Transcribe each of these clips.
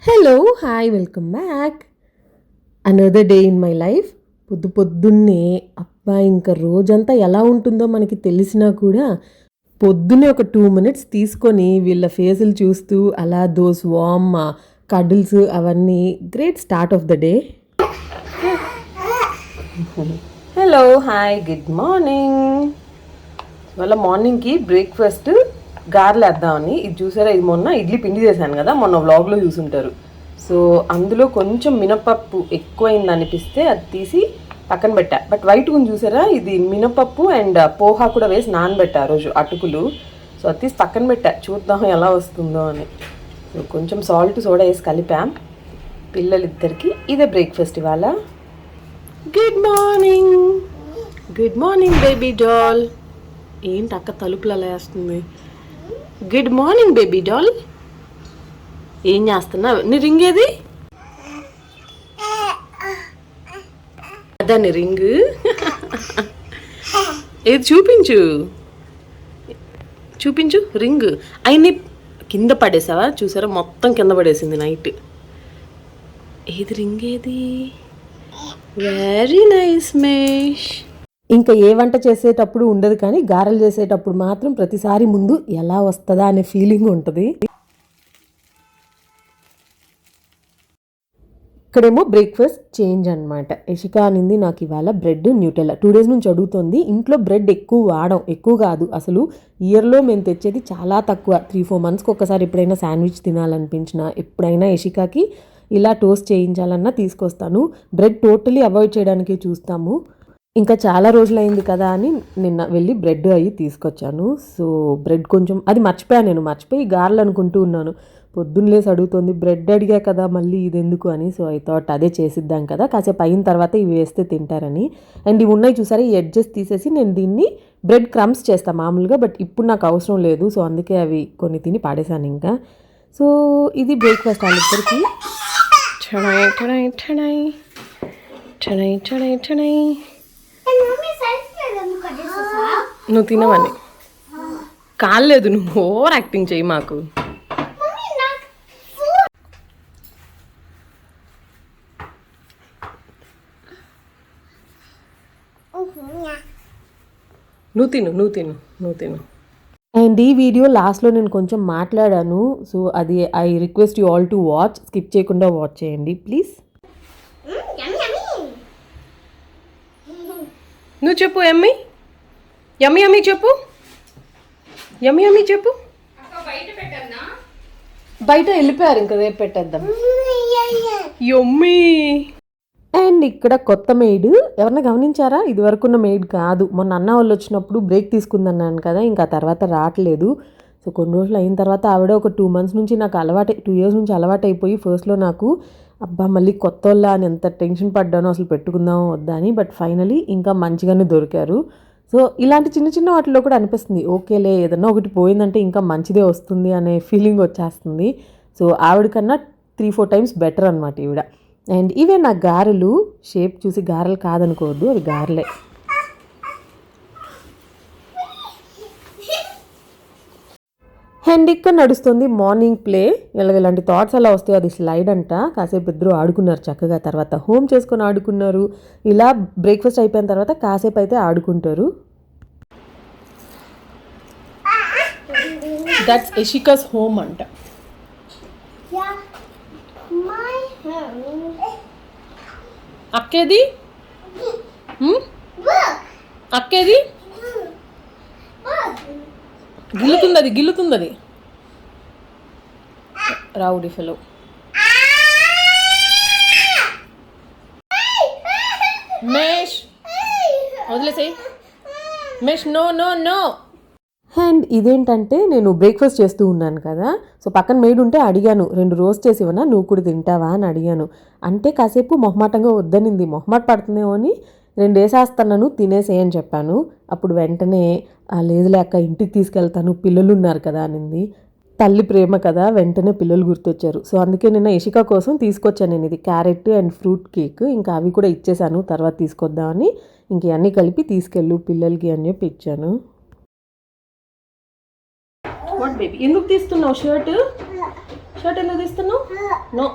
Hello hi welcome back another day in my life. పొద్దున్నే అబ్బా ఇంకా రోజంతా ఎలా ఉంటుందో మనకి తెలిసినా కూడా పొద్దున్నే ఒక 2 minutes తీసుకొని వీళ్ళ ఫేసులు చూస్తూ అలా దోస్ వామ్ కడిల్స్ అవన్నీ great start of the day. Hello hi good morning. ఇవాళ మార్నింగ్కి బ్రేక్ఫాస్ట్ గారెలు వేద్దామని. ఇది చూసారా, ఇది మొన్న ఇడ్లీ పిండి చేశాను కదా, మొన్న వ్లాగ్లో చూసుంటారు. సో అందులో కొంచెం మినపప్పు ఎక్కువైంది అనిపిస్తే అది తీసి పక్కన పెట్టా. బట్ వైట్ గుని చూసారా, ఇది మినపప్పు అండ్ పోహా కూడా వేసి నానబెట్టా ఆ రోజు అటుకులు. సో అది తీసి పక్కన పెట్టా, చూద్దాం ఎలా వస్తుందో అని. సో కొంచెం సాల్ట్ సోడా వేసి కలిపాం పిల్లలిద్దరికి. ఇదే బ్రేక్ఫాస్ట్ ఇవాళ. Good morning, good morning baby doll. ఏంటి అక్క తలుపులు అలా వేస్తుంది? Good morning baby doll. ఏం చేస్తున్నావు? నీ రింగ్ ఏది? అదా నీ రింగ్? ఏది చూపించు, చూపించు రింగ్. అయినా కింద పడేసావా? చూసారా, మొత్తం కింద పడేసింది నైట్. ఏది రింగ్ ఏది? Very nice mesh. ఇంకా ఏ వంట చేసేటప్పుడు ఉండదు, కానీ గారెలు చేసేటప్పుడు మాత్రం ప్రతిసారి ముందు ఎలా వస్తుందా అనే ఫీలింగ్ ఉంటుంది. ఇక్కడేమో బ్రేక్ఫాస్ట్ చేంజ్ అనమాట. యశిక అనింది నాకు ఇవాళ బ్రెడ్ న్యూటెల్లా. 2 days నుంచి అడుగుతుంది. ఇంట్లో బ్రెడ్ ఎక్కువ వాడం, ఎక్కువ కాదు అసలు. ఇయర్లో మేము తెచ్చేది చాలా తక్కువ. 3-4 monthsకి ఒకసారి ఎప్పుడైనా శాండ్విచ్ తినాలనిపించినా, ఎప్పుడైనా యశికాకి ఇలా టోస్ట్ చేయించాలన్నా తీసుకొస్తాను. బ్రెడ్ టోటలీ అవాయిడ్ చేయడానికే చూస్తాము. ఇంకా చాలా రోజులైంది కదా అని నిన్న వెళ్ళి బ్రెడ్ అయ్యి తీసుకొచ్చాను. సో బ్రెడ్ కొంచెం అది మర్చిపోయాను, మర్చిపోయి గారెలు అనుకుంటూ ఉన్నాను. పొద్దున్న లేసి అడుగుతుంది, బ్రెడ్ అడిగా కదా మళ్ళీ ఇది ఎందుకు అని. సో ఐ థాట్ అదే చేసిద్దాం కదా, కాసేపు అయిన తర్వాత ఇవి వేస్తే తింటారని. అండ్ ఇవి ఉన్నాయి చూసారా, ఈ ఎడ్జెస్ తీసేసి నేను దీన్ని బ్రెడ్ క్రమ్స్ చేస్తాను మామూలుగా. బట్ ఇప్పుడు నాకు అవసరం లేదు, సో అందుకే అవి కొన్ని తిని పాడేశాను ఇంకా. సో ఇది బ్రేక్ఫాస్ట్ వాళ్ళిద్దరికి. ఠణై ఠణై ఠణై ఠణై ఠణై ఠణై. నువ్వు తినవని కాలేదు, నువ్వు ఓవర్ యాక్టింగ్ చెయ్యి మాకు. నువ్వు తిను, నువ్వు తిను, నువ్వు తిను. అండ్ ఈ వీడియో లాస్ట్లో నేను కొంచెం మాట్లాడాను. సో అది I request you all to watch, skip చేయకుండా వాచ్ చేయండి ప్లీజ్. నువ్వు చెప్పు యమ్మీ, యమ్మీ యమ్మీ చెప్పు, యమ్మీ యమ్మీ చెప్పు. బయట వెళ్ళిపోయారు, ఇంకా రేపు పెట్టేద్దాం యమ్మీ. అండ్ ఇక్కడ కొత్త మెయిడ్ ఎవరన్నా గమనించారా? ఇది వరకు ఉన్న మెయిడ్ కాదు. మొన్న అన్న వాళ్ళు వచ్చినప్పుడు బ్రేక్ తీసుకుందన్నాను కదా, ఇంకా తర్వాత రావట్లేదు. సో కొన్ని రోజులు అయిన తర్వాత ఆవిడ ఒక 2 months నుంచి నాకు 2 years నుంచి అలవాటు అయిపోయి, ఫస్ట్లో నాకు అబ్బా మళ్ళీ కొత్త వాళ్ళ అని ఎంత టెన్షన్ పడ్డానో అసలు పెట్టుకుందాం వద్దా అని. బట్ ఫైనలీ ఇంకా మంచిగానే దొరికారు. సో ఇలాంటి చిన్న చిన్న వాటిలో కూడా అనిపిస్తుంది, ఓకేలే ఏదన్నా ఒకటి పోయిందంటే ఇంకా మంచిదే వస్తుంది అనే ఫీలింగ్ వచ్చేస్తుంది. సో ఆవిడకన్నా 3-4 times బెటర్ అనమాట ఈవిడ. అండ్ ఇవే నా గారెలు. షేప్ చూసి గారెలు కాదనుకోవద్దు, అవి గారెలే. అండ్ ఇక్కడ నడుస్తుంది మార్నింగ్ ప్లే. ఇలాంటి థాట్స్ అలా వస్తాయి, అది స్లైడ్ అంట. కాసేపు ఇద్దరు ఆడుకున్నారు చక్కగా, తర్వాత హోమ్ చేసుకొని ఆడుకున్నారు. ఇలా బ్రేక్ఫాస్ట్ అయిపోయిన తర్వాత కాసేపు అయితే ఆడుకుంటారు. దట్స్ యశికాస్ హోమ్ అంట. అక్కేది అక్కేది గిల్లుతుంది, అది గిల్లుతుంది, అది రౌడీ ఫెలో. మేష్ వదిలేసాయి, మేష్ నో నో నో. అండ్ ఇదేంటంటే నేను బ్రేక్ఫాస్ట్ చేస్తూ ఉన్నాను కదా, సో పక్కన మెయిడ్ ఉంటే అడిగాను, 2 రోస్ట్ చేసి ఇవ్వనా, నువ్వు కూడా తింటావా అని అడిగాను. అంటే కాసేపు మొహమాటంగా వద్దనింది, మొహమాట పడుతుందేమో అని 2 వేసేస్తున్నాను తినేసే అని చెప్పాను. అప్పుడు వెంటనే లేదులే అక్క ఇంటికి తీసుకెళ్తాను, పిల్లలు ఉన్నారు కదా అనింది. తల్లి ప్రేమ కదా, వెంటనే పిల్లలు గుర్తొచ్చారు. సో అందుకే నిన్న యశిక కోసం తీసుకొచ్చాను నేను ఇది క్యారెట్ అండ్ ఫ్రూట్ కేక్. ఇంకా అవి కూడా ఇచ్చేసాను, తర్వాత తీసుకొద్దామని. ఇంక అన్నీ కలిపి తీసుకెళ్ళు పిల్లలకి అని చెప్పి ఇచ్చాను. వాట్ బేబీ, ఎందుకు తీస్తున్నావు షర్ట్? షర్ట్ ఎందుకు తీస్తున్నావు? నో,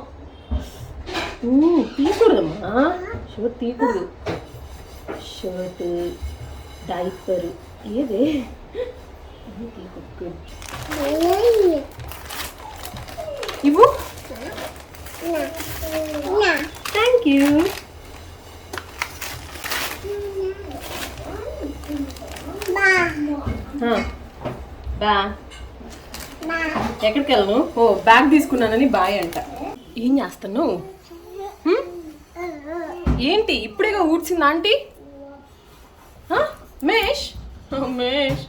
తీయకూడదమ్మా, షర్ట్ తీయకూడదు. షర్ట్, డైపర్ ఏదే ఇవ్వు. Thank you. బా, ఎక్కడికి వెళ్ళను? ఓ బ్యాగ్ తీసుకున్నానని బాయ్ అంట. ఏం చేస్తాను? ఏంటి ఇప్పుడేగా ఊడ్చింది ఆంటీ? మేష్, మేష్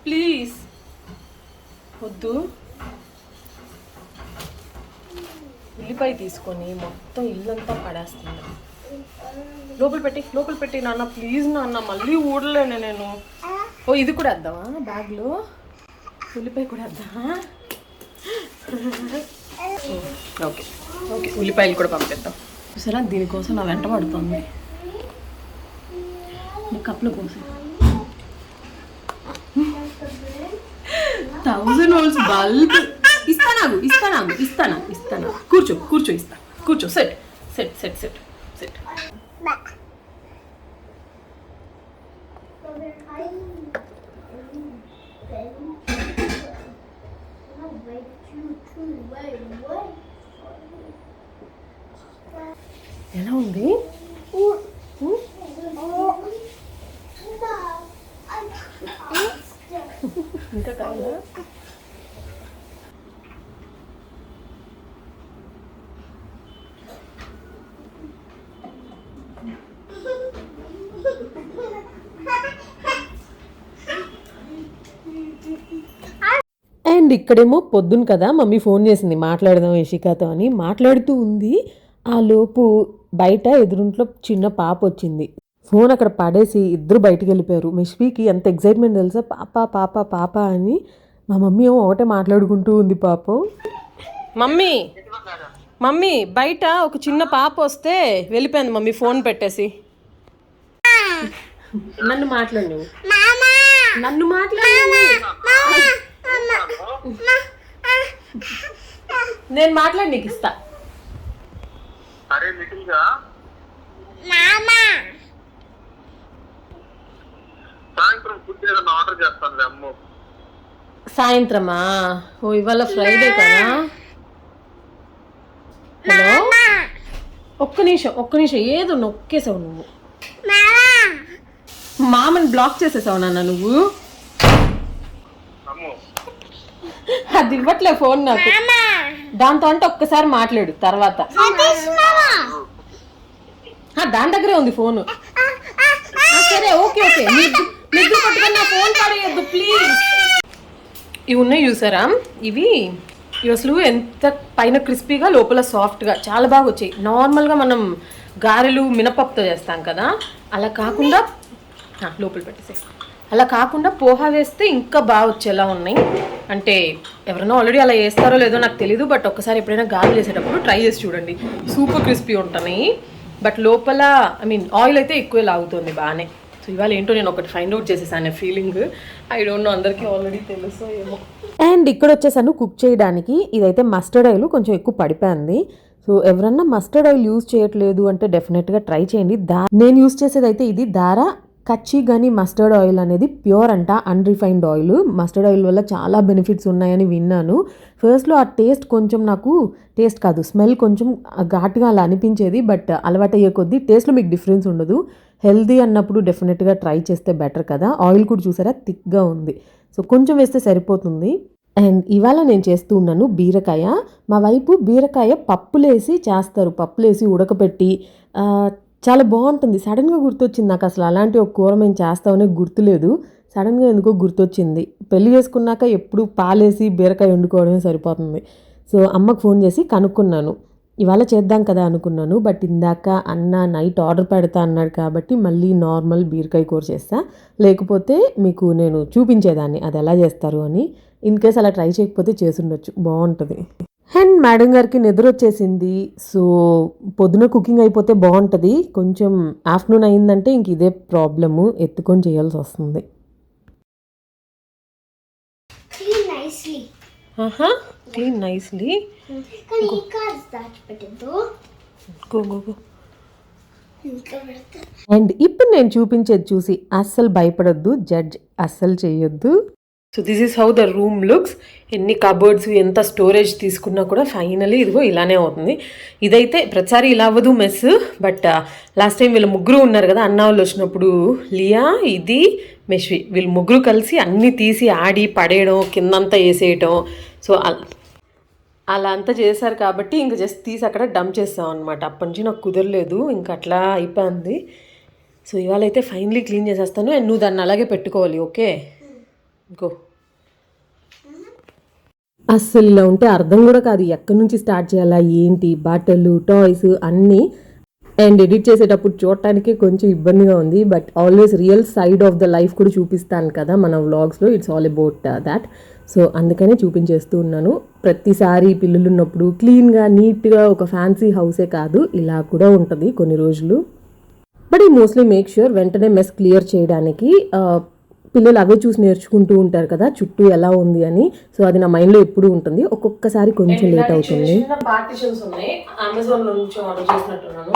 ప్లీజ్ వద్దు. ఉల్లిపాయ తీసుకొని మొత్తం ఇల్లంతా పడేస్తుంది. లోపల పెట్టి నాన్న ప్లీజ్ నాన్న, మళ్ళీ ఊడలేను నేను. ఓ ఇది కూడా వేద్దామా బ్యాగ్లో? ఉల్లిపాయ కూడా వేద్దామా? ఓకే ఓకే, ఉల్లిపాయలు కూడా పంపిద్దాం. సరే, దీనికోసం నా వెంట పడుతుంది. కప్లో కోసం 1000 volts బల్బ్ ఇస్తానా. కూర్చో ఇస్తా. కూర్చో. సెట్. ఎలా ఉంది? ఇంకా కావాలా? అండ్ ఇక్కడేమో పొద్దున కదా మమ్మీ ఫోన్ చేసింది, మాట్లాడదాం యశికాతో అని. మాట్లాడుతూ ఉంది, ఆ లోపు బయట ఎదురుంట్లో చిన్న పాప వచ్చింది. ఫోన్ అక్కడ పడేసి ఇద్దరు బయటికి వెళ్ళిపోయారు. మిష్వీకి ఎంత ఎగ్జైట్మెంట్ తెలుసా, పాప అని. మా మమ్మీ ఏమో ఒకటే మాట్లాడుకుంటూ ఉంది పాపం. మమ్మీ బయట ఒక చిన్న పాప వస్తే వెళ్ళిపోయింది మమ్మీ ఫోన్ పెట్టేసి. నన్ను మాట్లాడు, నేను మాట్లాడి నీకు ఇస్తా. సాయంత్రమా? ఓ ఇవాళ ఫ్రైడే కదా. హలో, ఒక్క నిమిషం ఏదో నొక్కేసావు నువ్వు. మామని బ్లాక్ చేసేసావు నాన్న నువ్వు. అది ఇవ్వట్లే ఫోన్ నాకు. దాంతో అంటే ఒక్కసారి మాట్లాడు తర్వాత. దాని దగ్గరే ఉంది ఫోను. సరే ఓకే నిద్ర పట్టుకొని నా ఫోన్ పడేయద్దు ప్లీజ్. ఇవి ఉన్నాయి చూసారా, ఇవి అసలు ఎంత పైన క్రిస్పీగా లోపల సాఫ్ట్గా చాలా బాగా వచ్చాయి. నార్మల్గా మనం గారెలు మినపప్పుతో చేస్తాం కదా, అలా కాకుండా లోపల పెట్టేసే, అలా కాకుండా పోహా వేస్తే ఇంకా బాగా వచ్చేలా ఉన్నాయి. అంటే ఎవరైనా ఆల్రెడీ అలా వేస్తారో లేదో నాకు తెలీదు, బట్ ఒక్కసారి ఎప్పుడైనా గారెలు వేసేటప్పుడు ట్రై చేసి చూడండి. సూపర్ క్రిస్పీ ఉంటున్నాయి, బట్ లోపల ఆయిల్ అయితే ఎక్కువ లాగుతుంది బాగానే. సో ఇవాళ ఏంటో నేను ఒకటి ఫైండ్ అవుట్ చేసేసాను ఫీలింగ్. ఐ డోంట్ నో, అందరికీ ఆల్రెడీ తెలుసో ఏమో. అండ్ ఇక్కడ వచ్చేసాను కుక్ చేయడానికి. ఇదైతే మస్టర్డ్ ఆయిల్ కొంచెం ఎక్కువ పడిపోయింది. సో ఎవరన్నా మస్టర్డ్ ఆయిల్ యూజ్ చేయట్లేదు అంటే డెఫినెట్గా ట్రై చేయండి. నేను యూజ్ చేసేది అయితే ఇది దారా కచ్చి గని మస్టర్డ్ ఆయిల్ అనేది ప్యూర్ అంట, అన్రిఫైన్డ్ ఆయిల్. మస్టర్డ్ ఆయిల్ వల్ల చాలా బెనిఫిట్స్ ఉన్నాయని విన్నాను. ఫస్ట్లో ఆ టేస్ట్ కొంచెం నాకు స్మెల్ కొంచెం ఘాటుగా అలా అనిపించేది, బట్ అలవాటు అయ్యే కొద్దీ టేస్ట్లో మీకు డిఫరెన్స్ ఉండదు. హెల్దీ అన్నప్పుడు డెఫినెట్గా ట్రై చేస్తే బెటర్ కదా. ఆయిల్ కూడా చూసారా థిక్గా ఉంది, సో కొంచెం వేస్తే సరిపోతుంది. అండ్ ఇవాళ నేను చేస్తూ ఉన్నాను బీరకాయ. మా వైపు బీరకాయ పప్పులేసి చేస్తారు, పప్పులేసి ఉడకపెట్టి చాలా బాగుంటుంది. సడన్గా గుర్తొచ్చింది నాకు, అసలు అలాంటి ఒక కూర మేము చేస్తామనే గుర్తులేదు, సడన్గా ఎందుకో గుర్తొచ్చింది. పెళ్లి చేసుకున్నాక ఎప్పుడు పాలేసి బీరకాయ వండుకోవడమే సరిపోతుంది. సో అమ్మకు ఫోన్ చేసి కనుక్కున్నాను, ఇవాళ చేద్దాం కదా అనుకున్నాను, బట్ ఇందాక అన్న నైట్ ఆర్డర్ పెడతా అన్నాడు కాబట్టి మళ్ళీ నార్మల్ బీరకాయ కూర చేస్తా, లేకపోతే మీకు నేను చూపించేదాన్ని అది ఎలా చేస్తారు అని. ఇన్ కేస్ అలా ట్రై చేయకపోతే చేసుండొచ్చు, బాగుంటుంది. అండ్ మేడం గారికి నిద్ర వచ్చేసింది, సో పొద్దున కుకింగ్ అయిపోతే బాగుంటుంది. కొంచెం ఆఫ్టర్నూన్ అయిందంటే ఇంక ఇదే ప్రాబ్లము, ఎత్తుకొని చేయాల్సి వస్తుంది. Clean nicely. అండ్ ఇప్పుడు నేను చూపించేది చూసి అస్సలు భయపడొద్దు, జడ్జ్ అస్సలు చేయొద్దు. So this is how the room looks. ఎన్ని కబోర్డ్స్, ఎంత స్టోరేజ్ తీసుకున్నా కూడా ఫైనలీ ఇదిగో ఇలానే అవుతుంది. ఇదైతే ప్రతిసారి ఇలా అవ్వదు మెస్, బట్ లాస్ట్ టైం వీళ్ళు ముగ్గురు ఉన్నారు కదా, అన్న వాళ్ళు వచ్చినప్పుడు లియా, ఇది, మెష్వి, వీళ్ళు ముగ్గురు కలిసి అన్నీ తీసి ఆడి పడేయడం, కిందంతా వేసేయటం. సో అలా అంతా చేశారు కాబట్టి ఇంక జస్ట్ తీసి అక్కడ డంప్ చేస్తాం అనమాట. అప్పటి నుంచి నాకు కుదరలేదు, ఇంకా అట్లా అయిపోయింది. సో ఇవాళ అయితే ఫైనలీ క్లీన్ చేసేస్తాను. అండ్ నువ్వు దాన్ని అలాగే పెట్టుకోవాలి, ఓకే? గో. అస్సలు ఇలా ఉంటే అర్థం కూడా కాదు ఎక్కడి నుంచి స్టార్ట్ చేయాలా ఏంటి, బట్టలు, టాయ్స్ అన్నీ. అండ్ ఎడిట్ చేసేటప్పుడు చూడటానికి కొంచెం ఇబ్బందిగా ఉంది, but always real side of the life కూడా చూపిస్తాను కదా మన వ్లాగ్స్లో. It's all about that. So అందుకనే చూపించేస్తూ ఉన్నాను. ప్రతిసారి పిల్లలు ఉన్నప్పుడు క్లీన్గా నీట్గా ఒక ఫ్యాన్సీ హౌసే కాదు, ఇలా కూడా ఉంటుంది కొన్ని రోజులు. బట్ ఈ మోస్ట్లీ మేక్ ష్యూర్ వెంటనే మెస్ క్లియర్ చేయడానికి. పిల్లలు అవే చూసి నేర్చుకుంటూ ఉంటారు కదా చుట్టూ ఎలా ఉంది అని. సో అది నా మైండ్లో ఎప్పుడు ఉంటుంది. ఒక్కొక్కసారి కొంచెం లేట్ అవుతుంది. పార్టిషన్స్ ఉన్నాయి, అమెజాన్ లో నుంచి ఆర్డర్ చేసినట్టున్నాను.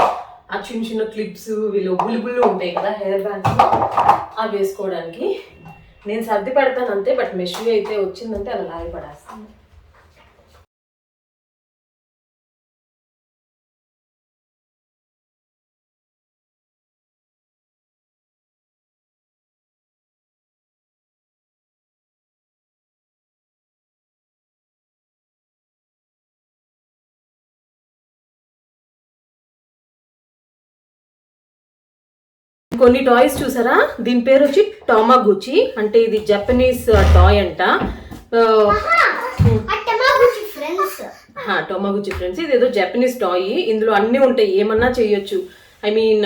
ఆ చిన్న చిన్న క్లిప్స్, వీళ్ళు బుల్లి ఉంటాయి కదా హెయిర్ బ్యాండ్స్, అవి వేసుకోవడానికి. నేను సర్ది పెడతాను అంతే, బట్ మెషిన్ అయితే వచ్చిందంటే అలా లాగి పడేస్తాను. కొన్ని టాయ్స్ చూసారా, దీని పేరు వచ్చి టామాగుచి, అంటే ఇది జపనీస్ టాయ్ అంట. టామాగుచి ఫ్రెండ్స్, ఇది ఏదో జపనీస్ టాయ్. ఇందులో అన్నీ ఉంటాయి, ఏమన్నా చేయొచ్చు. ఐ మీన్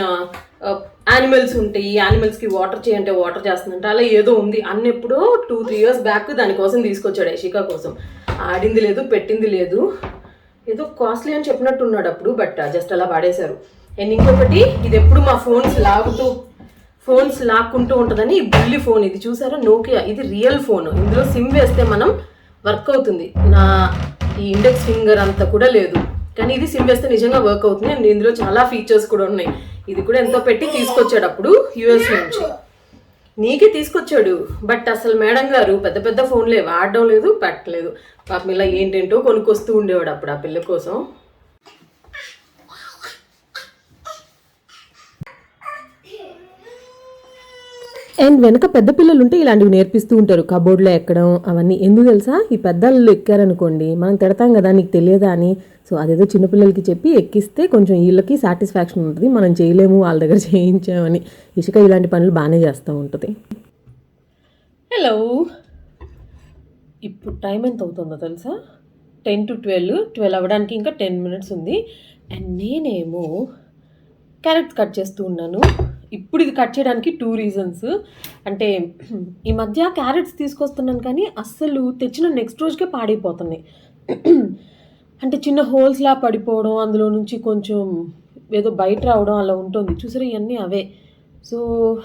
యానిమల్స్ ఉంటాయి, యానిమల్స్కి వాటర్ చేయంటే వాటర్ చేస్తుందంట, అలా ఏదో ఉంది. అన్న ఎప్పుడో 2-3 years బ్యాక్ దానికోసం తీసుకొచ్చాడు, యశికా కోసం. ఆడింది లేదు, పెట్టింది లేదు. ఏదో కాస్ట్లీ అని చెప్పినట్టున్నాడు అప్పుడు, బట్ జస్ట్ అలా పాడేశారు. అండ్ ఇంకొకటి, ఇది ఎప్పుడు మా ఫోన్స్ లాక్కుంటూ ఉంటుందని ఈ బుల్లి ఫోన్. ఇది చూసారా, నోకియా. ఇది రియల్ ఫోన్. ఇందులో సిమ్ వేస్తే మనం వర్క్ అవుతుంది. నా ఈ ఇండెక్స్ ఫింగర్ అంతా కూడా లేదు, కానీ ఇది సిమ్ వేస్తే నిజంగా వర్క్ అవుతుంది. అండ్ ఇందులో చాలా ఫీచర్స్ కూడా ఉన్నాయి. ఇది కూడా ఎంతో పెట్టి తీసుకొచ్చాడు అప్పుడు యూఎస్ నుంచి. నీకే తీసుకొచ్చాడు, బట్ అసలు మేడం గారు పెద్ద పెద్ద ఫోన్లే వాడడం లేదు, పెట్టలేదు. పాపం ఇలా ఏంటేంటో కొనుక్కొస్తూ ఉండేవాడు అప్పుడు ఆ పిల్ల కోసం. అండ్ వెనక పెద్ద పిల్లలు ఉంటే ఇలాంటివి నేర్పిస్తూ ఉంటారు, కబోర్డ్లో ఎక్కడం అవన్నీ. ఎందుకు తెలుసా, ఈ పెద్దలు ఎక్కారనుకోండి మనం తిడతాం కదా, నీకు తెలియదా అని. సో అదేదో చిన్నపిల్లలకి చెప్పి ఎక్కిస్తే కొంచెం వీళ్ళకి సాటిస్ఫాక్షన్ ఉంటుంది, మనం చేయలేము వాళ్ళ దగ్గర చేయించామని. ఇషిక ఇలాంటి పనులు బాగానే చేస్తూ ఉంటుంది. హలో, ఇప్పుడు టైం ఎంత అవుతుందో తెలుసా, 10 to 12 అవ్వడానికి ఇంకా 10 minutes ఉంది. అండ్ నేనేమో క్యారెట్స్ కట్ చేస్తూ ఉన్నాను. ఇప్పుడు ఇది కట్ చేయడానికి 2 reasons. అంటే ఈ మధ్య క్యారెట్స్ తీసుకొస్తున్నాను, కానీ అస్సలు తెచ్చిన నెక్స్ట్ రోజుకే పాడైపోతున్నాయి. అంటే చిన్న హోల్స్లా పడిపోవడం, అందులో నుంచి కొంచెం ఏదో బయట రావడం అలా ఉంటుంది. చూసారా, ఇవన్నీ అవే. సో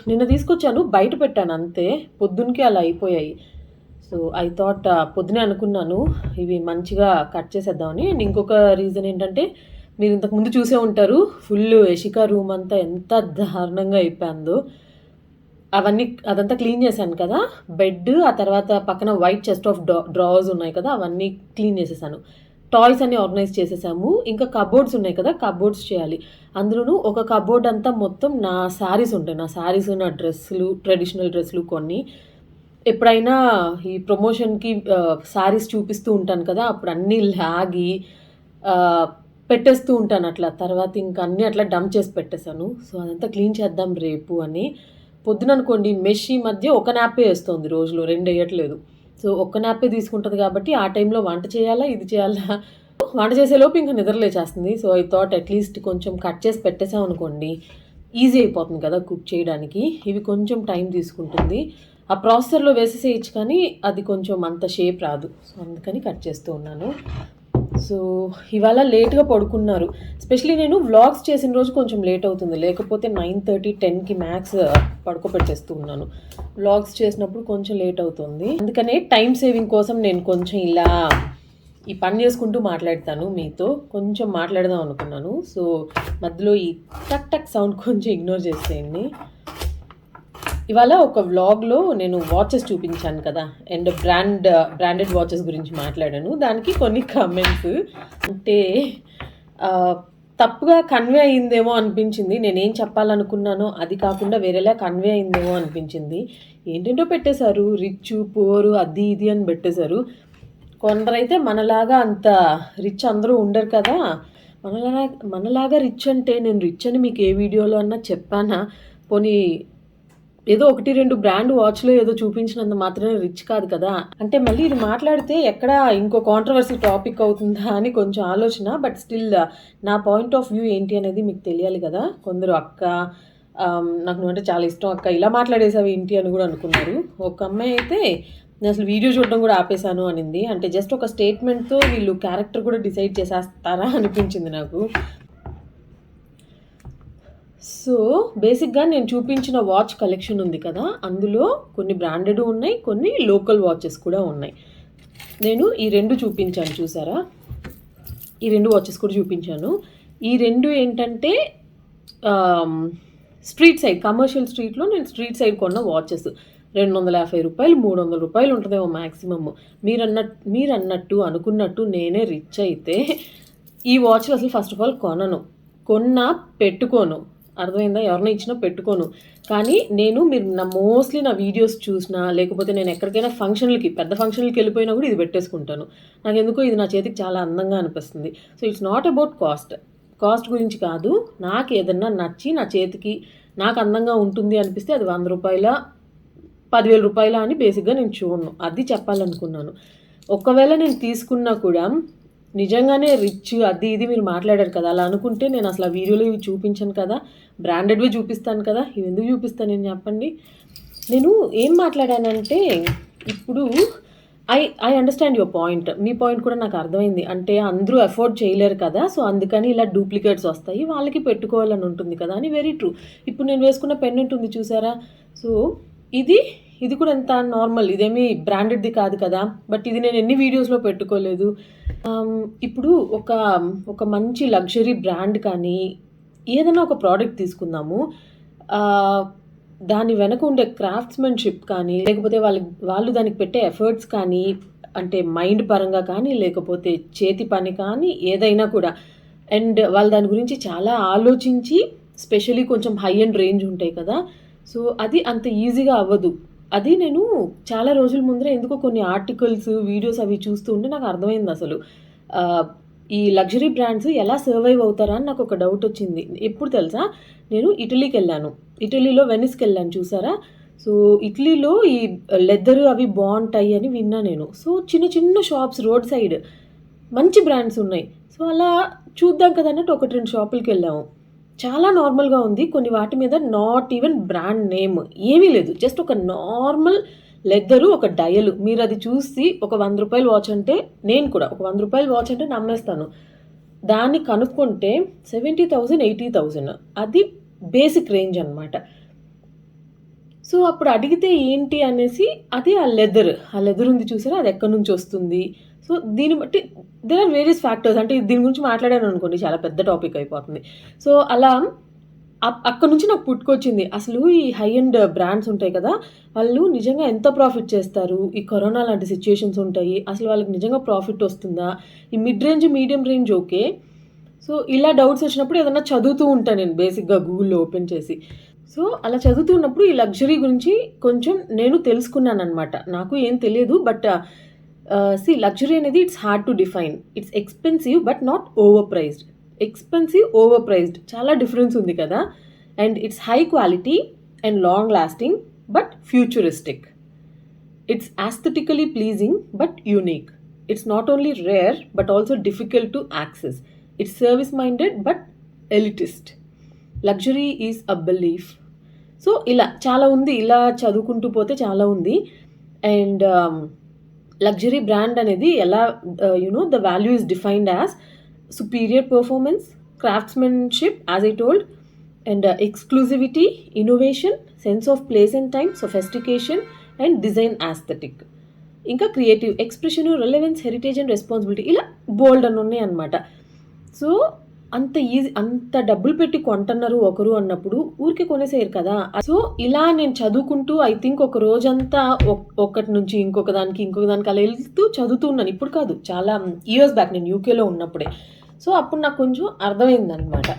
నిన్న తీసుకొచ్చాను, బయట పెట్టాను అంతే, పొద్దున్నకి అలా అయిపోయాయి. సో ఐ థాట్ పొద్దునే అనుకున్నాను ఇవి మంచిగా కట్ చేసేద్దామని. అండ్ ఇంకొక రీజన్ ఏంటంటే, మీరు ఇంతకుముందు చూసే ఉంటారు, ఫుల్ యశికా రూమ్ అంతా ఎంత దారుణంగా అయిపోయిందో. అదంతా క్లీన్ చేశాను కదా, బెడ్, ఆ తర్వాత పక్కన వైట్ చెస్ట్ ఆఫ్ డ్రావర్స్ ఉన్నాయి కదా, అవన్నీ క్లీన్ చేసేసాను. టాయ్స్ అన్ని ఆర్గనైజ్ చేసేసాము. ఇంకా కబోర్డ్స్ ఉన్నాయి కదా, కబోర్డ్స్ చేయాలి. అందులోనూ ఒక కబోర్డ్ అంతా మొత్తం నా శారీస్ ఉంటాయి. నా శారీస్, నా డ్రెస్సులు, ట్రెడిషనల్ డ్రెస్సులు కొన్ని. ఎప్పుడైనా ఈ ప్రమోషన్కి శారీస్ చూపిస్తూ ఉంటాను కదా, అప్పుడు అన్నీ లాగి పెట్టేస్తూ ఉంటాను అట్లా. తర్వాత ఇంకా అన్నీ అట్లా డంప్ చేసి పెట్టేశాను. సో అదంతా క్లీన్ చేద్దాం రేపు అని. పొద్దున అనుకోండి మెష్ ఈ మధ్య ఒక నాపే వేస్తుంది రోజులో, 2 వేయట్లేదు. సో ఒక్క నాపే తీసుకుంటుంది కాబట్టి ఆ టైంలో వంట చేయాలా, ఇది చేయాలా, వంట చేసేలోపు ఇంకా నిద్రలేచేస్తుంది. సో ఐ థాట్ అట్లీస్ట్ కొంచెం కట్ చేసి పెట్టేసాం అనుకోండి, ఈజీ అయిపోతుంది కదా కుక్ చేయడానికి. ఇవి కొంచెం టైం తీసుకుంటుంది. ఆ ప్రాసెసర్లో వేసేసేయచ్చు, కానీ అది కొంచెం అంత షేప్ రాదు. సో అందుకని కట్ చేస్తూ ఉన్నాను. సో ఇవాళ లేట్గా పడుకున్నారు. స్పెషలీ నేను వ్లాగ్స్ చేసిన రోజు కొంచెం లేట్ అవుతుంది, లేకపోతే 9:30, 10కి మ్యాక్స్ పడుకోబెట్టేస్తూ ఉన్నాను. వ్లాగ్స్ చేసినప్పుడు కొంచెం లేట్ అవుతుంది. అందుకనే టైం సేవింగ్ కోసం నేను కొంచెం ఇలా ఈ పని చేసుకుంటూ మాట్లాడతాను మీతో, కొంచెం మాట్లాడదాం అనుకున్నాను. సో మధ్యలో ఈ టక్ టక్ సౌండ్ కొంచెం ఇగ్నోర్ చేసేయండి. ఇవాళ ఒక వ్లాగ్లో నేను వాచెస్ చూపించాను కదా, అండ్ బ్రాండెడ్ వాచెస్ గురించి మాట్లాడాను. దానికి కొన్ని కమెంట్స్ అంటే తప్పుగా కన్వే అయిందేమో అనిపించింది. నేనేం చెప్పాలనుకున్నానో అది కాకుండా వేరేలా కన్వే అయిందేమో అనిపించింది. ఏంటంటో పెట్టేశారు, రిచ్ పూర్ అది ఇది అని పెట్టేశారు. కొందరైతే మనలాగా అంత రిచ్ అందరూ ఉండరు కదా. మనలాగా రిచ్ అంటే నేను రిచ్ అని మీకు ఏ వీడియోలో అన్నా చెప్పానా? పోనీ ఏదో 1-2 బ్రాండ్ వాచ్లో ఏదో చూపించినంత మాత్రమే రిచ్ కాదు కదా. అంటే మళ్ళీ ఇది మాట్లాడితే ఎక్కడ ఇంకో కాంట్రవర్సీ టాపిక్ అవుతుందా అని కొంచెం ఆలోచన. బట్ స్టిల్ నా పాయింట్ ఆఫ్ వ్యూ ఏంటి అనేది మీకు తెలియాలి కదా. కొందరు అక్క నాకు నువ్వంటే చాలా ఇష్టం అక్క, ఇలా మాట్లాడేసావు ఏంటి అని కూడా అనుకున్నారు. ఒక అమ్మాయి అయితే నేను అసలు వీడియో చూడడం కూడా ఆపేశాను అనింది. అంటే జస్ట్ ఒక స్టేట్మెంట్తో వీళ్ళు క్యారెక్టర్ కూడా డిసైడ్ చేసేస్తారా అనిపించింది నాకు. సో బేసిక్గా నేను చూపించిన వాచ్ కలెక్షన్ ఉంది కదా, అందులో కొన్ని బ్రాండెడ్ ఉన్నాయి, కొన్ని లోకల్ వాచెస్ కూడా ఉన్నాయి. నేను ఈ 2 చూపించాను చూసారా, ఈ 2 వాచెస్ కూడా చూపించాను. ఈ 2 ఏంటంటే స్ట్రీట్ సైడ్, కమర్షియల్ స్ట్రీట్లో నేను స్ట్రీట్ సైడ్ కొన్న వాచెస్. 250 రూపాయలు, 300 రూపాయలు ఉంటుందేమో మ్యాక్సిమమ్. మీరన్నట్టు అనుకున్నట్టు నేనే రిచ్ అయితే ఈ వాచ్లు అసలు ఫస్ట్ ఆఫ్ ఆల్ కొన్నా పెట్టుకోను. అర్థమైందా? ఎవరైనా ఇచ్చినా పెట్టుకోను. కానీ మీరు మోస్ట్లీ నా వీడియోస్ చూసినా, లేకపోతే నేను ఎక్కడికైనా ఫంక్షన్లకి, పెద్ద ఫంక్షన్లకి వెళ్ళిపోయినా కూడా ఇది పెట్టేసుకుంటాను. నాకు ఎందుకో ఇది నా చేతికి చాలా అందంగా అనిపిస్తుంది. So it's not about cost గురించి కాదు. నాకు ఏదన్నా నచ్చి నా చేతికి నాకు అందంగా ఉంటుంది అనిపిస్తే అది 100 రూపాయల 10,000 రూపాయల అని బేసిక్గా నేను చూడను. అది చెప్పాలనుకున్నాను. ఒకవేళ నేను తీసుకున్నా కూడా నిజంగానే రిచ్ అది ఇది మీరు మాట్లాడారు కదా, అలా అనుకుంటే నేను అసలు ఆ వీడియోలో ఇవి చూపించాను కదా, బ్రాండెడ్వి చూపిస్తాను కదా. ఇవి ఎందుకు చూపిస్తాను నేను చెప్పండి. నేను ఏం మాట్లాడానంటే, ఇప్పుడు I understand your point. Me point కూడా నాకు అర్థమైంది. అంటే అందరూ అఫోర్డ్ చేయలేరు కదా, సో అందుకని ఇలా డూప్లికేట్స్ వస్తాయి, వాళ్ళకి పెట్టుకోవాలని ఉంటుంది కదా అని. Very true. ఇప్పుడు నేను వేసుకున్న పెండెంట్ ఉంది చూసారా, సో ఇది కూడా ఎంత నార్మల్, ఇదేమీ బ్రాండెడ్ది కాదు కదా. బట్ ఇది నేను ఎన్ని వీడియోస్లో పెట్టుకోలేదు. ఇప్పుడు ఒక మంచి లగ్జరీ బ్రాండ్ కానీ ఏదైనా ఒక ప్రోడక్ట్ తీసుకుందాము, దాని వెనక ఉండే క్రాఫ్ట్స్మెన్షిప్ కానీ, లేకపోతే వాళ్ళు దానికి పెట్టే ఎఫర్ట్స్ కానీ, అంటే మైండ్ పరంగా కానీ, లేకపోతే చేతి పని కానీ, ఏదైనా కూడా, అండ్ వాళ్ళు దాని గురించి చాలా ఆలోచించి, స్పెషల్లీ కొంచెం హై అండ్ రేంజ్ ఉంటాయి కదా, సో అది అంత ఈజీగా అవ్వదు. అది నేను చాలా రోజుల ముందర ఎందుకో కొన్ని ఆర్టికల్స్, వీడియోస్ అవి చూస్తూ ఉంటే నాకు అర్థమైంది అసలు ఈ లగ్జరీ బ్రాండ్స్ ఎలా సర్వైవ్ అవుతారా అని నాకు ఒక డౌట్ వచ్చింది. ఎప్పుడు తెలుసా, నేను ఇటలీకి వెళ్ళాను. ఇటలీలో వెనిస్కి వెళ్ళాను చూసారా. సో ఇటలీలో ఈ లెదర్ అవి బాగుంటాయి అని విన్నా నేను. సో చిన్న చిన్న షాప్స్ రోడ్ సైడ్ మంచి బ్రాండ్స్ ఉన్నాయి. సో అలా చూద్దాం కదా అన్నట్టు 1-2 షాపులకి వెళ్ళాము. చాలా నార్మల్గా ఉంది. కొన్ని వాటి మీద నాట్ ఈవెన్ బ్రాండ్ నేమ్ ఏమీ లేదు, జస్ట్ ఒక నార్మల్ లెదరు, ఒక డయలు. మీరు అది చూసి ఒక 100 రూపాయల వాచ్ అంటే, నేను కూడా ఒక 100 రూపాయల వాచ్ అంటే నమ్మేస్తాను. దాన్ని కనుక్కుంటే 70,000 80,000 అది బేసిక్ రేంజ్ అనమాట. సో అప్పుడు అడిగితే ఏంటి అనేసి, అది ఆ లెదర్ ఉంది చూసారా, అది ఎక్కడి నుంచి వస్తుంది. సో దీన్ని బట్టి దేర్ ఆర్ వేరియస్ ఫ్యాక్టర్స్. అంటే దీని గురించి మాట్లాడాను అనుకోండి చాలా పెద్ద టాపిక్ అయిపోతుంది. సో అలా అక్కడ నుంచి నాకు పుట్టుకొచ్చింది. అసలు ఈ హై అండ్ బ్రాండ్స్ ఉంటాయి కదా, వాళ్ళు నిజంగా ఎంత ప్రాఫిట్ చేస్తారు. ఈ కరోనా లాంటి సిచ్యుయేషన్స్ ఉంటాయి, అసలు వాళ్ళకి నిజంగా ప్రాఫిట్ వస్తుందా. ఈ mid range, medium range okay. So ఇలా డౌట్స్ వచ్చినప్పుడు ఏదన్నా చదువుతూ ఉంటాను నేను బేసిక్గా గూగుల్లో ఓపెన్ చేసి. సో అలా చదువుతున్నప్పుడు ఈ లగ్జరీ గురించి కొంచెం నేను తెలుసుకున్నాను అనమాట. నాకు ఏం తెలియదు, బట్ లగ్జరీ అనేది it's hard to define. It's expensive but not overpriced. Expensive, overpriced చాలా డిఫరెన్స్ ఉంది కదా. And it's high quality and long lasting but futuristic. It's aesthetically pleasing but unique. It's not only rare but also difficult to access. It's service minded but elitist. Luxury is a belief. So ఇలా చాలా ఉంది, ఇలా చదువుకుంటూ పోతే చాలా ఉంది. And luxury brand అనేది ఎలా the value is defined as superior performance, craftsmanship, as I told, and exclusivity, innovation, sense of place and time, sophistication, and design aesthetic. ఇంకా creative, expression, relevance, heritage and responsibility, ఇలా బోల్డ్ అని ఉన్నాయి అనమాట. So అంత easy, అంత డబ్బులు పెట్టి కొంటున్నారు ఒకరు అన్నప్పుడు ఊరికే కొనేసేయరు కదా. సో ఇలా నేను చదువుకుంటూ ఐ థింక్ ఒక రోజంతా ఒకటి నుంచి ఇంకొక దానికి అలా వెళ్తూ చదువుతూ ఉన్నాను. ఇప్పుడు కాదు, చాలా ఇయర్స్ బ్యాక్, నేను యూకేలో ఉన్నప్పుడే. సో అప్పుడు నాకు కొంచెం అర్థమైందనమాట.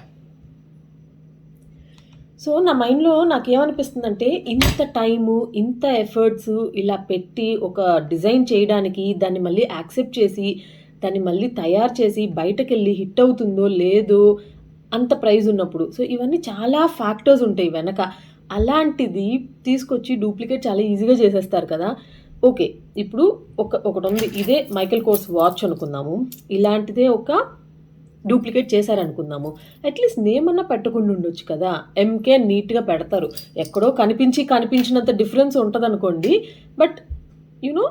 సో నా మైండ్లో నాకేమనిపిస్తుందంటే, ఇంత టైము, ఇంత ఎఫర్ట్స్ ఇలా పెట్టి ఒక డిజైన్ చేయడానికి, దాన్ని మళ్ళీ యాక్సెప్ట్ చేసి, దాన్ని మళ్ళీ తయారు చేసి బయటకెళ్ళి హిట్ అవుతుందో లేదో అంత ప్రైజ్ ఉన్నప్పుడు, సో ఇవన్నీ చాలా ఫ్యాక్టర్స్ ఉంటాయి వెనక. అలాంటిది తీసుకొచ్చి డూప్లికేట్ చాలా ఈజీగా చేసేస్తారు కదా. ఓకే, ఇప్పుడు ఒకటి ఉంది, ఇదే మైకెల్ కోర్స్ వాచ్ అనుకుందాము, ఇలాంటిదే ఒక డూప్లికేట్ చేశారనుకుందాము, అట్లీస్ట్ నేమ్ అన్నా పెట్టకుండా ఉండొచ్చు కదా. ఎంకే నీట్గా పెడతారు, ఎక్కడో కనిపించినంత డిఫరెన్స్ ఉంటుంది అనుకోండి. బట్ యూనో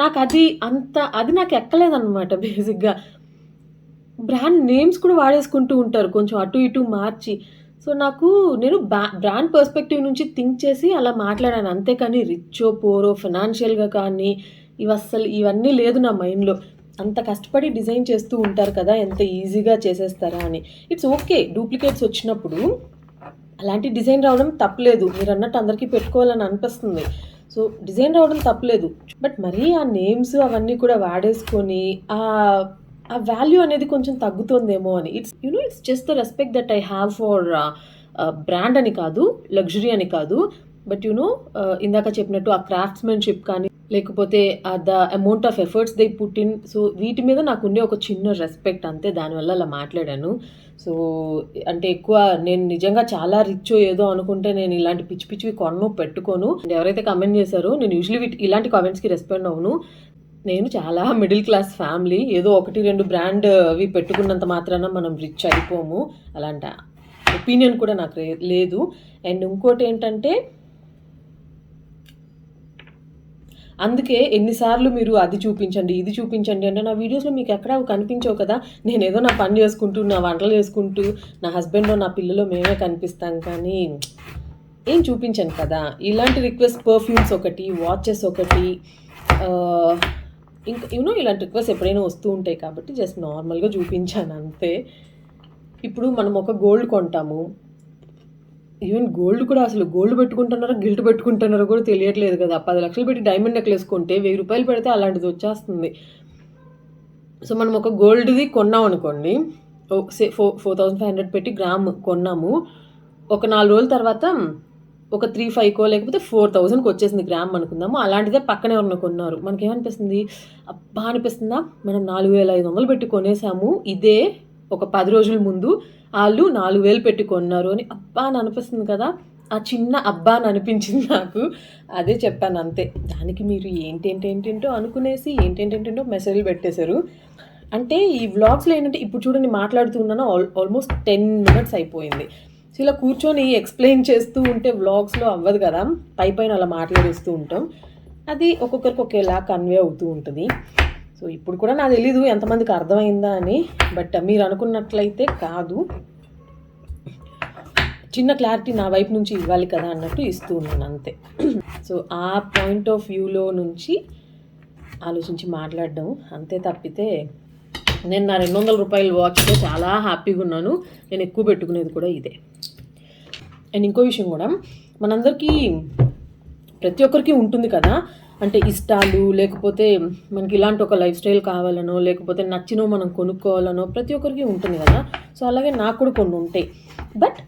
నాకు అది నాకు ఎక్కలేదన్నమాట. బేసిక్గా బ్రాండ్ నేమ్స్ కూడా వాడేసుకుంటూ ఉంటారు కొంచెం అటు ఇటు మార్చి. సో నేను బ్రాండ్ పర్స్పెక్టివ్ నుంచి థింక్ చేసి అలా మాట్లాడాను, అంతేకాని రిచ్చో పోరో ఫినాన్షియల్గా కానీ ఇవన్నీ లేదు నా మైండ్లో. అంత కష్టపడి డిజైన్ చేస్తూ ఉంటారు కదా, ఎంత ఈజీగా చేసేస్తారా అని. ఇట్స్ ఓకే, డూప్లికేట్స్ వచ్చినప్పుడు అలాంటి డిజైన్ రావడం తప్పలేదు, మీరు అన్నట్టు అందరికీ పెట్టుకోవాలని అనిపిస్తుంది. సో డిజైన్ రావడం తప్పలేదు, బట్ మరీ ఆ నేమ్స్ అవన్నీ కూడా వాడేసుకొని ఆ వాల్యూ అనేది కొంచెం తగ్గుతుందేమో అని. It's just the respect that I have for brand అని కాదు, లగ్జరీ అని కాదు, బట్ ఇందాక చెప్పినట్టు ఆ క్రాఫ్ట్స్మెన్షిప్ కానీ, లేకపోతే the amount of efforts they put in, so వీటి మీద నాకు ఉండే ఒక చిన్న రెస్పెక్ట్ అంతే, దానివల్ల అలా మాట్లాడాను. సో అంటే ఎక్కువ నేను నిజంగా చాలా రిచ్ ఏదో అనుకుంటే నేను ఇలాంటి పిచ్చివి పెట్టుకోను. ఎవరైతే కమెంట్ చేశారో, నేను యూజువల్లీ ఇలాంటి కామెంట్స్కి రెస్పాండ్ అవును. నేను చాలా మిడిల్ క్లాస్ ఫ్యామిలీ, ఏదో 1-2 బ్రాండ్ అవి పెట్టుకున్నంత మాత్రాన మనం రిచ్ అయిపోము, అలాంటి ఒపీనియన్ కూడా నాకు లేదు. అండ్ ఇంకోటి ఏంటంటే, అందుకే ఎన్నిసార్లు మీరు అది చూపించండి ఇది చూపించండి అంటే నా వీడియోస్లో మీకు ఎక్కడ కనిపించవు కదా. నేను ఏదో నా పని చేసుకుంటూ, నా వంటలు చేసుకుంటూ, నా హస్బెండ్ నా పిల్లలు మేమే కనిపిస్తాం, కానీ ఏం చూపించాను కదా. ఇలాంటి రిక్వెస్ట్, పర్ఫ్యూమ్స్ ఒకటి, వాచెస్ ఒకటి, ఇంకా ఇలాంటి రిక్వెస్ట్ ఎప్పుడైనా వస్తూ ఉంటాయి కాబట్టి జస్ట్ నార్మల్గా చూపించాను అంతే. ఇప్పుడు మనం ఒక గోల్డ్ కొంటాము, ఈవెన్ గోల్డ్ కూడా అసలు గోల్డ్ పెట్టుకుంటున్నారో గిల్ట్ పెట్టుకుంటున్నారో కూడా తెలియట్లేదు కదా. 10 లక్షలు పెట్టి డైమండ్ నెక్లెస్ కొంటే 1000 రూపాయలు పెడితే అలాంటిది వచ్చేస్తుంది. సో మనం ఒక గోల్డ్ది కొన్నాం అనుకోండి, 4500 పెట్టి గ్రామ్ కొన్నాము, ఒక 4 రోజుల తర్వాత ఒక 3-5 లేకపోతే 4000కి వచ్చేసింది గ్రామ్ అనుకుందాము. అలాంటిదే పక్కన ఎవరన్నా కొన్నారు, మనకేమనిపిస్తుంది, అబ్బా అనిపిస్తుందా, మనం 4500 పెట్టి కొనేసాము, ఇదే ఒక 10 రోజుల ముందు వాళ్ళు 4000 పెట్టి కొన్నారు అని అబ్బా అని అనిపిస్తుంది కదా. ఆ చిన్న అబ్బా అని అనిపించింది నాకు, అదే చెప్పాను అంతే. దానికి మీరు ఏంటేంటో అనుకునేసి ఏంటేంటో మెసేజ్లు పెట్టేశారు. అంటే ఈ వ్లాగ్స్లో ఏంటంటే, ఇప్పుడు చూడండి మాట్లాడుతున్నాను, ఆల్మోస్ట్ 10 minutes అయిపోయింది. సో ఇలా కూర్చొని ఎక్స్ప్లెయిన్ చేస్తూ ఉంటే వ్లాగ్స్లో అవ్వదు కదా, పైన అలా మాట్లాడేస్తూ ఉంటాం, అది ఒక్కొక్కరికి ఒకేలా కన్వే అవుతూ ఉంటుంది. సో ఇప్పుడు కూడా నాకు తెలీదు ఎంతమందికి అర్థమైందా అని, బట్ మీరు అనుకున్నట్లయితే కాదు, చిన్న క్లారిటీ నా వైపు నుంచి ఇవ్వాలి కదా అన్నట్టు ఇస్తూ ఉన్నాను అంతే. సో ఆ పాయింట్ ఆఫ్ వ్యూలో నుంచి ఆలోచించి మాట్లాడడం అంతే, తప్పితే నేను నా 200 రూపాయల వాచ్తో చాలా హ్యాపీగా ఉన్నాను. నేను ఎక్కువ పెట్టుకునేది కూడా ఇదే. అండ్ ఇంకో విషయం కూడా, మనందరికీ ప్రతి ఒక్కరికి ఉంటుంది కదా, అంటే ఇష్టాలు, లేకపోతే మనకి ఇలాంటి ఒక లైఫ్ స్టైల్ కావాలనో, లేకపోతే నచ్చినో మనం కొనుక్కోవాలనో ప్రతి ఒక్కరికి ఉంటుంది కదా. సో అలాగే నాకు కూడా కొన్ని ఉంటాయి, బట్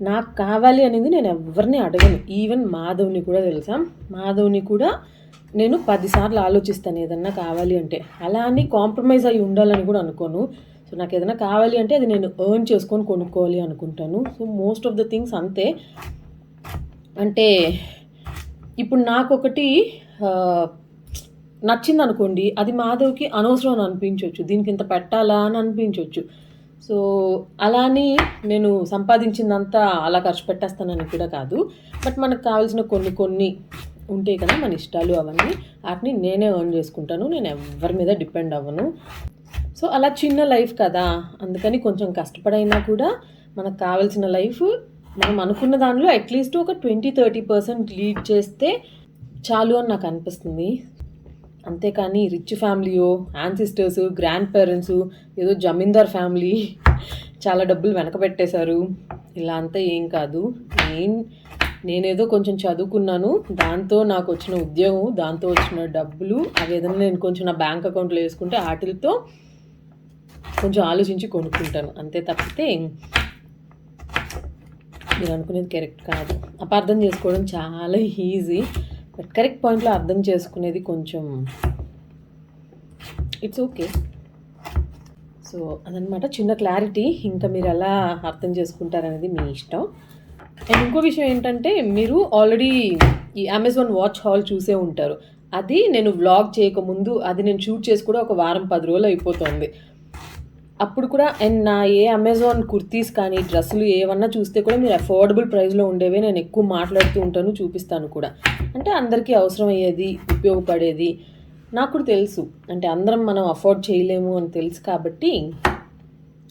నాకు కావాలి అనేది నేను ఎవరిని అడగను. ఈవెన్ మాధవ్ని కూడా తెలుసా, మాధవ్ని కూడా నేను 10 సార్లు ఆలోచిస్తాను ఏదన్నా కావాలి అంటే. అలా అని కాంప్రమైజ్ అయ్యి ఉండాలని కూడా అనుకోను. సో నాకు ఏదైనా కావాలి అంటే అది నేను ఎర్న్ చేసుకొని కొనుక్కోవాలి అనుకుంటాను. So most of the things అంతే. అంటే ఇప్పుడు నాకొకటి నచ్చింది అనుకోండి, అది మాధవ్కి అనవసరం అని అనిపించవచ్చు, దీనికి ఇంత పెట్టాలా అని అనిపించవచ్చు. సో అలా అని నేను సంపాదించిందంతా అలా ఖర్చు పెట్టేస్తానని కూడా కాదు, బట్ మనకు కావాల్సిన కొన్ని ఉంటాయి కదా మన ఇష్టాలు, అవన్నీ వాటిని నేనే ఎర్న్ చేసుకుంటాను, నేను ఎవరి మీద డిపెండ్ అవ్వను. సో అలా చిన్న లైఫ్ కదా, అందుకని కొంచెం కష్టపడైనా కూడా మనకు కావాల్సిన లైఫ్ మనం అనుకున్న దానిలో అట్లీస్ట్ ఒక 20-30% లీడ్ చేస్తే చాలు అని నాకు అనిపిస్తుంది. అంతేకాని రిచ్ ఫ్యామిలీయో, యాన్సిస్టర్స్, గ్రాండ్ పేరెంట్స్, ఏదో జమీందార్ ఫ్యామిలీ చాలా డబ్బులు వెనకబెట్టేశారు, ఇలా అంతా ఏం కాదు. నేనేదో కొంచెం చదువుకున్నాను, దాంతో నాకు వచ్చిన ఉద్యోగం, దాంతో వచ్చిన డబ్బులు, అవి ఏదైనా నేను కొంచెం నా బ్యాంక్ అకౌంట్లో వేసుకుంటే వాటితో కొంచెం ఆలోచించి కొనుక్కుంటాను, అంతే తప్పితే మీరు అనుకునేది కరెక్ట్ కాదు. అపార్థం చేసుకోవడం చాలా ఈజీ, బట్ కరెక్ట్ పాయింట్లో అర్థం చేసుకునేది కొంచెం ఇట్స్ ఓకే. సో అదనమాట చిన్న క్లారిటీ. ఇంకా మీరు ఎలా అర్థం చేసుకుంటారనేది మీ ఇష్టం. అండ్ ఇంకో విషయం ఏంటంటే, మీరు ఆల్రెడీ ఈ అమెజాన్ వాచ్ హాల్ చూసే ఉంటారు. అది నేను వ్లాగ్ చేయకముందు అది నేను షూట్ చేసి కూడా ఒక వారం 10 రోజులు అయిపోతుంది. అప్పుడు కూడా అండ్ నా అమెజాన్ కుర్తీస్ కానీ డ్రెస్సులు ఏమన్నా చూస్తే కూడా మీరు అఫోర్డబుల్ ప్రైస్లో ఉండేవే నేను ఎక్కువ మాట్లాడుతూ ఉంటాను, చూపిస్తాను కూడా. అంటే అందరికీ అవసరం అయ్యేది, ఉపయోగపడేది నాకు కూడా తెలుసు. అంటే అందరం మనం అఫోర్డ్ చేయలేము అని తెలుసు కాబట్టి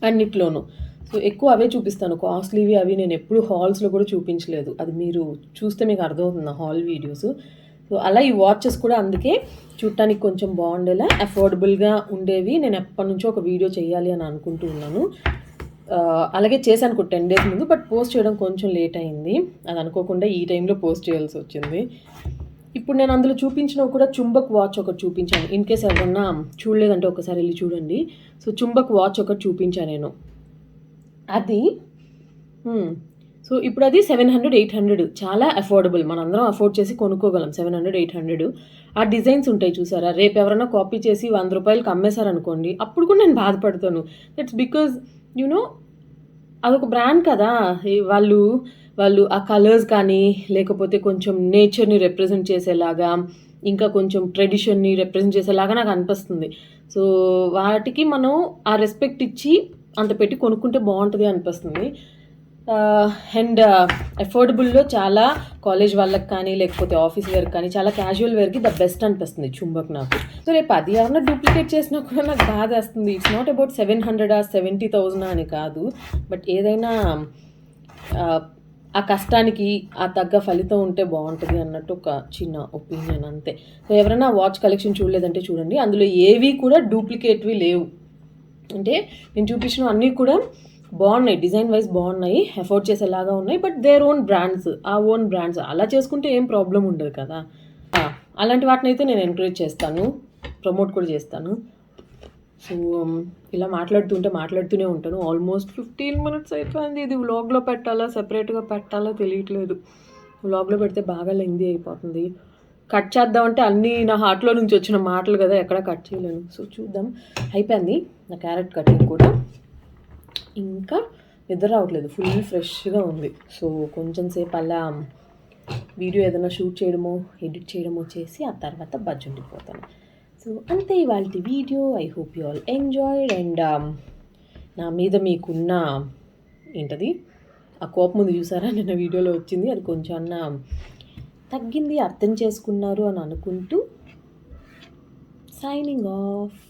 అన్నిట్లోనూ సో ఎక్కువ అవే చూపిస్తాను. కాస్ట్లీవి అవి నేను ఎప్పుడు హాల్స్లో కూడా చూపించలేదు, అది మీరు చూస్తే మీకు అర్థమవుతుంది హాల్ వీడియోస్. సో అలా ఈ వాచెస్ కూడా అందుకే చూడటానికి కొంచెం బాగుండేలా అఫోర్డబుల్గా ఉండేవి నేను ఎప్పటి నుంచో ఒక వీడియో చేయాలి అని అనుకుంటూ ఉన్నాను. అలాగే చేశాను 10 days ముందు, బట్ పోస్ట్ చేయడం కొంచెం లేట్ అయింది. అది అనుకోకుండా ఈ టైంలో పోస్ట్ చేయాల్సి వచ్చింది. ఇప్పుడు నేను అందులో చూపించినవి కూడా చుంబక్ వాచ్ ఒకటి చూపించాను. ఇన్ కేస్ ఎవరన్నా చూడలేదంటే ఒకసారి వెళ్ళి చూడండి. సో చుంబక్ వాచ్ ఒకటి చూపించాను నేను, అది సో ఇప్పుడు అది 700-800 చాలా అఫోర్డబుల్, మనందరం అఫోర్డ్ చేసి కొనుక్కోగలం. 700-800 ఆ డిజైన్స్ ఉంటాయి చూసారా. రేపు ఎవరైనా కాపీ చేసి 100 రూపాయలకి అమ్మేశారనుకోండి, అప్పుడు కూడా నేను బాధపడతాను. దట్స్ బికాజ్ అదొక బ్రాండ్ కదా. వాళ్ళు ఆ కలర్స్ కానీ లేకపోతే కొంచెం నేచర్ని రిప్రజెంట్ చేసేలాగా, ఇంకా కొంచెం ట్రెడిషన్ని రిప్రజెంట్ చేసేలాగా నాకు అనిపిస్తుంది. సో వాటికి మనం ఆ రెస్పెక్ట్ ఇచ్చి అంత పెట్టి కొనుక్కుంటే బాగుంటుంది అనిపిస్తుంది. అండ్ అఫోర్డబుల్లో చాలా కాలేజ్ వాళ్ళకి కానీ లేకపోతే ఆఫీస్ వేర్కి కానీ చాలా క్యాజువల్ వేర్కి ద బెస్ట్ అనిపిస్తుంది చుంబక్ నాకు. సో రేపు అది ఎవరన్నా డూప్లికేట్ చేసినా కూడా నాకు బాధ వేస్తుంది. ఇట్స్ నాట్ అబౌట్ 700-70,000 అని కాదు, బట్ ఏదైనా ఆ కష్టానికి ఆ తగ్గ ఫలితం ఉంటే బాగుంటుంది అన్నట్టు ఒక చిన్న ఒపీనియన్ అంతే. సో ఎవరైనా వాచ్ కలెక్షన్ చూడలేదంటే చూడండి, అందులో ఏవి కూడా డూప్లికేట్వి లేవు. అంటే నేను చూపించిన అన్నీ కూడా బాగున్నాయి, డిజైన్ వైజ్ బాగున్నాయి, ఎఫోర్డ్ చేసేలాగా ఉన్నాయి, బట్ దేర్ ఓన్ బ్రాండ్స్, ఆ ఓన్ బ్రాండ్స్ అలా చేసుకుంటే ఏం ప్రాబ్లం ఉండదు కదా. అలాంటి వాటిని అయితే నేను ఎంకరేజ్ చేస్తాను, ప్రమోట్ కూడా చేస్తాను. సో ఇలా మాట్లాడుతూనే ఉంటాను. ఆల్మోస్ట్ 15 minutes అయిపోయింది. ఇది వ్లాగ్లో పెట్టాలా సెపరేట్గా పెట్టాలా తెలియట్లేదు. వ్లాగ్లో పెడితే బాగా లెంగ్తీ అయిపోతుంది. కట్ చేద్దామంటే అన్నీ నా హార్ట్లో నుంచి వచ్చిన మాటలు కదా, ఎక్కడ కట్ చేయలేను. సో చూద్దాం. అయిపోయింది నా క్యారెట్ కటింగ్ కూడా. ఇంకా నిద్ర రావట్లేదు, ఫుల్ ఫ్రెష్గా ఉంది. సో కొంచెం సేపు అలా వీడియో ఏదైనా షూట్ చేయడమో ఎడిట్ చేయడమో చేసి ఆ తర్వాత బజ్జుండిపోతాను. సో అంతే ఇవాళ video. I hope you all enjoyed. And నా మీద మీకున్న ఏంటది ఆ కోపం ముందు చూసారా నిన్న వీడియోలో వచ్చింది, అది కొంచెం అన్న తగ్గింది, అర్థం చేసుకున్నారు అని అనుకుంటూ సైనింగ్ ఆఫ్.